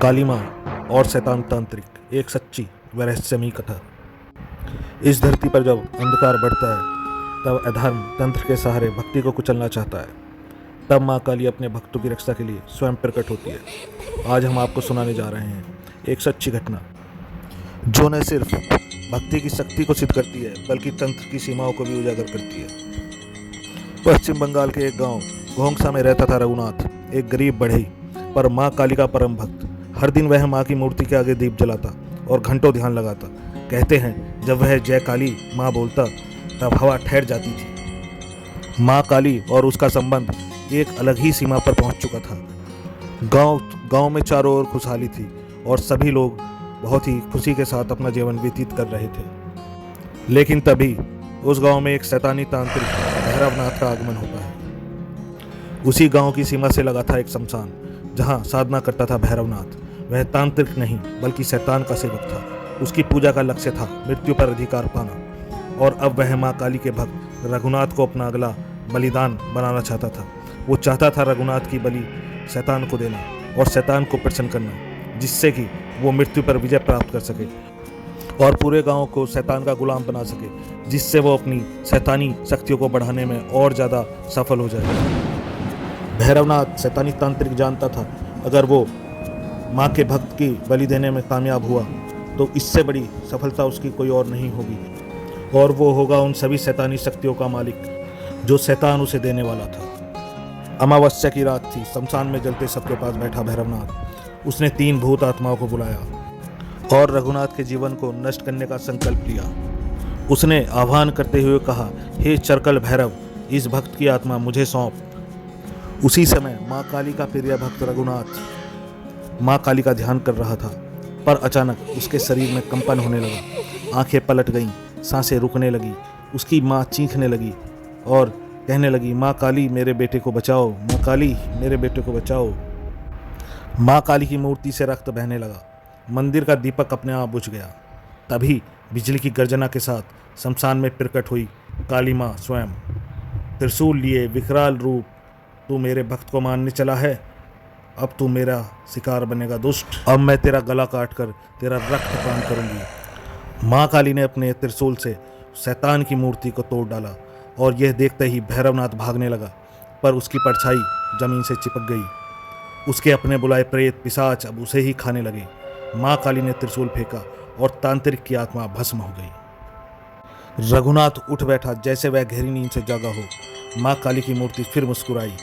काली माँ और शैतान तांत्रिक, एक सच्ची व रहस्यमयी कथा। इस धरती पर जब अंधकार बढ़ता है तब अधर्म तंत्र के सहारे भक्ति को कुचलना चाहता है। तब माँ काली अपने भक्तों की रक्षा के लिए स्वयं प्रकट होती है। आज हम आपको सुनाने जा रहे हैं एक सच्ची घटना जो न सिर्फ भक्ति की शक्ति को सिद्ध करती है बल्कि तंत्र की सीमाओं को भी उजागर करती है। पश्चिम बंगाल के एक गांव घोंगसा में रहता था रघुनाथ, एक गरीब बढ़ई पर माँ काली का परम भक्त। हर दिन वह माँ की मूर्ति के आगे दीप जलाता और घंटों ध्यान लगाता। कहते हैं जब वह जय काली माँ बोलता तब हवा ठहर जाती थी। माँ काली और उसका संबंध एक अलग ही सीमा पर पहुंच चुका था। गांव में चारों ओर खुशहाली थी और सभी लोग बहुत ही खुशी के साथ अपना जीवन व्यतीत कर रहे थे। लेकिन तभी उस गांव में एक शैतानी तांत्रिक भैरवनाथ का आगमन होता है। उसी गांव की सीमा से लगा था एक शमशान जहां साधना करता था भैरवनाथ। वह तांत्रिक नहीं बल्कि शैतान का सेवक था। उसकी पूजा का लक्ष्य था मृत्यु पर अधिकार पाना और अब वह माँ काली के भक्त रघुनाथ को अपना अगला बलिदान बनाना चाहता था। वो चाहता था रघुनाथ की बलि शैतान को देना और शैतान को प्रसन्न करना, जिससे कि वो मृत्यु पर विजय प्राप्त कर सके और पूरे गांव को शैतान का गुलाम बना सके, जिससे वो अपनी शैतानी शक्तियों को बढ़ाने में और ज़्यादा सफल हो जाए। भैरवनाथ शैतानी तांत्रिक जानता था अगर वो माँ के भक्त की बलि देने में कामयाब हुआ तो इससे बड़ी सफलता उसकी कोई और नहीं होगी और वो होगा उन सभी शैतानी शक्तियों का मालिक जो शैतान उसे देने वाला था। अमावस्या की रात थी। शमशान में जलते सबके पास बैठा भैरवनाथ। उसने 3 भूत आत्माओं को बुलाया और रघुनाथ के जीवन को नष्ट करने का संकल्प लिया। उसने आह्वान करते हुए कहा, हे चरकल भैरव, इस भक्त की आत्मा मुझे सौंप। उसी समय माँ काली का प्रिय भक्त रघुनाथ माँ काली का ध्यान कर रहा था, पर अचानक उसके शरीर में कंपन होने लगा। आंखें पलट गईं, सांसें रुकने लगी। उसकी माँ चीखने लगी और कहने लगी, माँ काली मेरे बेटे को बचाओ, माँ काली मेरे बेटे को बचाओ। माँ काली की मूर्ति से रक्त बहने लगा। मंदिर का दीपक अपने आप बुझ गया। तभी बिजली की गर्जना के साथ शमशान में प्रकट हुई काली माँ स्वयं, त्रिशूल लिए विकराल रूप। तू मेरे भक्त को मारने चला है, अब तू मेरा शिकार बनेगा दुष्ट। अब मैं तेरा गला काट कर तेरा रक्त पान करूंगी। माँ काली ने अपने त्रिशूल से शैतान की मूर्ति को तोड़ डाला और यह देखते ही भैरवनाथ भागने लगा, पर उसकी परछाई जमीन से चिपक गई। उसके अपने बुलाए प्रेत पिशाच अब उसे ही खाने लगे। माँ काली ने त्रिशूल फेंका और तांत्रिक की आत्मा भस्म हो गई। रघुनाथ उठ बैठा जैसे वह गहरी नींद से जागा हो। माँ काली की मूर्ति फिर मुस्कुराई।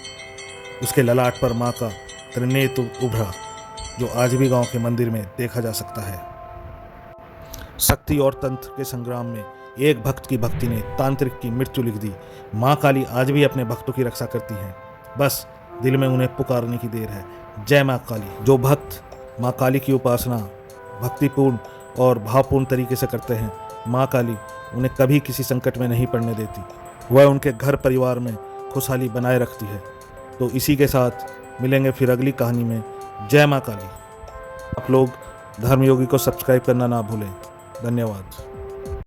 उसके ललाट पर माँ का त्रिनेत्र उभरा, जो आज भी गांव के मंदिर में देखा जा सकता है। शक्ति और तंत्र के संग्राम में एक भक्त की भक्ति ने तांत्रिक की मृत्यु लिख दी। माँ काली आज भी अपने भक्तों की रक्षा करती हैं, बस दिल में उन्हें पुकारने की देर है। जय माँ काली। जो भक्त माँ काली की उपासना भक्तिपूर्ण और भावपूर्ण तरीके से करते हैं, माँ काली उन्हें कभी किसी संकट में नहीं पड़ने देती। वह उनके घर परिवार में खुशहाली बनाए रखती है। तो इसी के साथ मिलेंगे फिर अगली कहानी में। जय माँ काली। आप लोग धर्मयोगी को सब्सक्राइब करना ना भूलें। धन्यवाद।